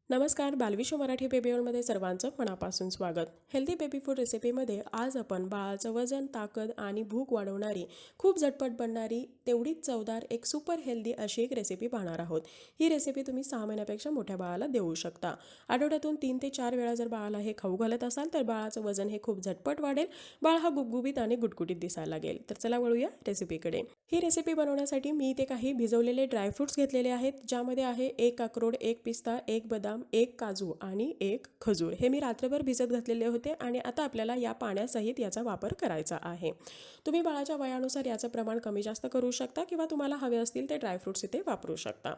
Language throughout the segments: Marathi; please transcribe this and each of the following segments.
नमस्कार, बालविश्वमराठी बेबीमध्ये सर्वांचं मनापासून स्वागत. हेल्दी बेबी फूड रेसिपीमध्ये आज आपण बाळाचं वजन, ताकद आणि भूक वाढवणारी, खूप झटपट बनणारी, तेवढीच चवदार एक सुपर हेल्दी अशी एक रेसिपी पाहणार आहोत. ही रेसिपी तुम्ही 6 महिन्यापेक्षा मोठ्या बाळाला देऊ शकता. आठवड्यातून 3 ते 4 वेळा जर बाळाला हे खाऊ घालत असाल तर बाळाचं वजन हे खूप झटपट वाढेल. बाळ हा गुबगुबीत आणि गुटगुटीत दिसायला लागेल. तर चला वळूया रेसिपीकडे. ही रेसिपी बनवण्यासाठी मी इथे काही भिजवलेले ड्रायफ्रुट्स घेतलेले आहेत, ज्यामध्ये आहे 1 अक्रोड, 1 पिस्ता, 1 बदाम, 1 काजू आणि 1 खजूर. हे मी रात्रभर भिजत घातलेले होते आणि आता आपल्याला या पाण्यासहित याचा वापर करायचा आहे. तुम्ही बाळाच्या वयानुसार याचं प्रमाण कमी जास्त करू शकता किंवा तुम्हाला हवे असतील ते ड्रायफ्रुट्स इथे वापरू शकता.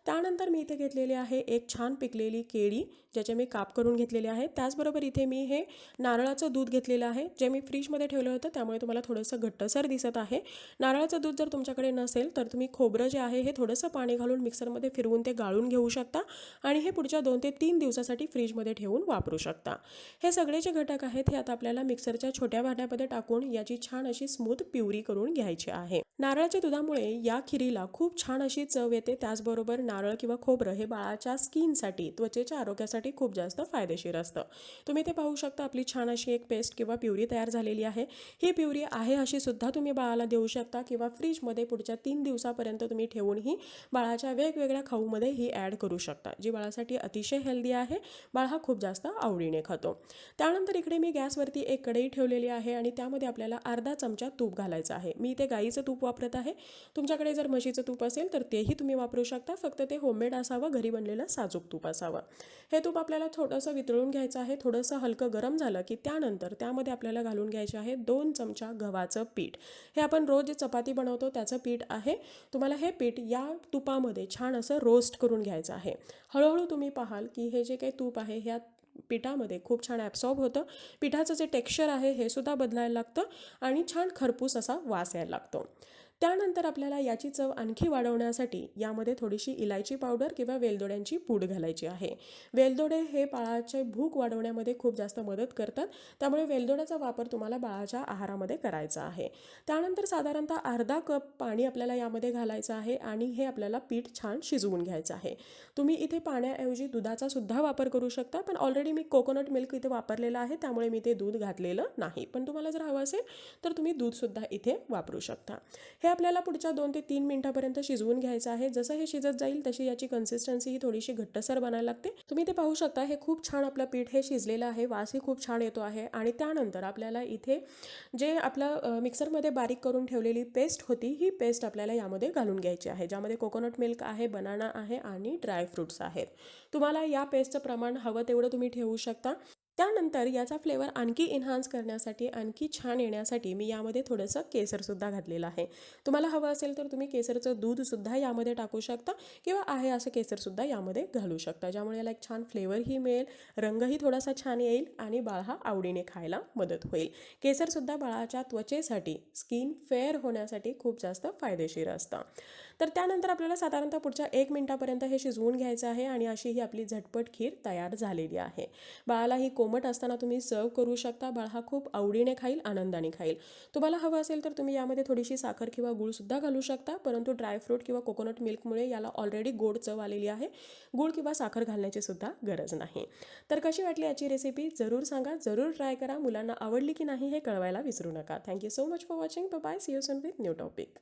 त्यानंतर मी इथे घेतलेली आहे एक छान पिकलेली केळी, ज्याचे मी काप करून घेतलेले आहेत. त्याचबरोबर इथे मी हे नारळाचं दूध घेतलेलं आहे, जे मी फ्रीजमध्ये ठेवलं होतं, त्यामुळे तुम्हाला थोडंसं घट्टसर दिसत आहे. नारळाचं दूध जर तुमच्याकडे नसेल तर तुम्ही खोबरं जे आहे हे थोडंसं पाणी घालून मिक्सरमध्ये फिरवून ते गाळून घेऊ शकता आणि हे पुढच्या 2 ते 3 दिवसासाठी फ्रीजमध्ये ठेवून वापरू शकता. हे सगळे जे घटक आहेत हे आता आपल्याला मिक्सरच्या छोट्या भांड्यामध्ये टाकून याची छान अशी स्मूथ प्युरी करून घ्यायची आहे. नारळाच्या दुधामुळे या खिरीला खूप छान अशी चव येते. त्याचबरोबर नारळ किंवा खोबरं हे बाळाच्या स्किनसाठी, त्वचेच्या आरोग्यासाठी खूप जास्त फायदेशीर असतं. तुम्ही ते पाहू शकता, आपली छान अशी एक पेस्ट किंवा प्युरी तयार झालेली आहे. ही प्युरी आहे अशी सुद्धा तुम्ही बाळाला देऊ शकता किंवा फ्रीजमध्ये पुढच्या 3 दिवसापर्यंत तुम्ही ठेवूनही बाळाच्या वेगवेगळ्या खाऊमध्ये ही ॲड करू शकता, जी बाळासाठी अतिशय हेल्दी आहे. बाळ हा खूप जास्त आवडीने खातो. त्यानंतर इकडे मी गॅसवरती एक कढई ठेवलेली आहे आणि त्यामध्ये आपल्याला अर्धा चमचा तूप घालायचं आहे. मी इथे गाईचं तूप वापरत आहे. तुमच्याकडे जर म्हशीचं तूप असेल तर तेही तुम्ही वापरू शकता, फक्त ते होममेड असावं, घरी बनलेलं साजूक तूप असावं. हे तूप आपल्याला थोडंसं वितळून घ्यायचं आहे. थोडंसं हलकं गरम झालं की त्यानंतर त्यामध्ये आपल्याला घालून घ्यायचे आहे 2 चमचा गव्हाचं पीठ. हे आपण रोज जे चपाती बनवतो त्याचं पीठ आहे. तुम्हाला हे पीठ या तुपामध्ये छान असं रोस्ट करून घ्यायचं आहे. हळूहळू तुम्ही पाहाल की हे जे काही तूप आहे ह्या पिठामध्ये खूप छान ॲब्सॉर्ब होतं. पिठाचं जे टेक्स्चर आहे हे सुद्धा बदलायला लागतं आणि छान खरपूस असा वास यायला लागतो. त्यानंतर आपल्याला याची चव आणखी वाढवण्यासाठी यामध्ये थोडीशी इलायची पावडर किंवा वेलदोड्यांची पूड घालायची आहे. वेलदोडे हे बाळाचे भूक वाढवण्यामध्ये खूप जास्त मदत करतात, त्यामुळे वेलदोड्याचा वापर तुम्हाला बाळाच्या आहारामध्ये करायचा आहे. त्यानंतर साधारणतः अर्धा कप पाणी आपल्याला यामध्ये घालायचं आहे आणि हे आपल्याला पीठ छान शिजवून घ्यायचं आहे. तुम्ही इथे पाण्याऐवजी दुधाचा सुद्धा वापर करू शकता, पण ऑलरेडी मी कोकोनट मिल्क इथे वापरलेलं आहे, त्यामुळे मी ते दूध घातलेलं नाही. पण तुम्हाला जर हवं असेल तर तुम्ही दूधसुद्धा इथे वापरू शकता. हे आपल्याला पुढच्या 2 ते 3 मिनिटापर्यंत शिजवून घ्यायचं आहे. जसं हे शिजत जाईल तशी याची कन्सिस्टन्सी ही थोडीशी घट्टसर बनायला लागते. तुम्ही ते पाहू शकता, हे खूप छान आपलं पीठ हे शिजलेलं आहे. वासही खूप छान येतो आहे आणि त्यानंतर आपल्याला इथे जे आपलं मिक्सरमध्ये बारीक करून ठेवलेली पेस्ट होती, ही पेस्ट आपल्याला यामध्ये घालून घ्यायची आहे, ज्यामध्ये कोकोनट मिल्क आहे, बनाना आहे आणि ड्रायफ्रुट्स आहेत. तुम्हाला या पेस्टचं प्रमाण हवं तेवढं तुम्ही ठेवू शकता. त्यानंतर याचा फ्लेवर आणखी एन्हान्स करण्यासाठी, आणखी छान येण्यासाठी मी यामध्ये थोडंसं केसरसुद्धा घातलेलं आहे. तुम्हाला हवं असेल तर तुम्ही केसरचं दूधसुद्धा यामध्ये टाकू शकता किंवा आहे असं केसरसुद्धा यामध्ये घालू शकता, ज्यामुळे याला एक छान फ्लेवरही मिळेल, रंगही थोडासा छान येईल आणि बाळ हा आवडीने खायला मदत होईल. केसरसुद्धा बाळाच्या त्वचेसाठी, स्किन फेअर होण्यासाठी खूप जास्त फायदेशीर असतं. तर त्यानंतर आपल्याला साधारणतः पुढच्या 1 मिनिटापर्यंत हे शिजवून घ्यायचं आहे आणि अशी ही आपली झटपट खीर तयार झालेली आहे. बाळाला ही कोमट असताना तुम्ही सर्व करू शकता. बाळ हा खूप आवडीने खाईल, आनंदाने खाईल. तुम्हाला हवं असेल तर तुम्ही यामध्ये थोडीशी साखर किंवा गूळसुद्धा घालू शकता, परंतु ड्रायफ्रूट किंवा कोकोनट मिल्कमुळे याला ऑलरेडी गोड चव आलेली आहे. गूळ किंवा साखर घालण्याची सुद्धा गरज नाही. तर कशी वाटली याची रेसिपी जरूर सांगा, जरूर ट्राय करा. मुलांना आवडली की नाही हे कळवायला विसरू नका. Thank you so much for watching. Bye. See you soon with new topic.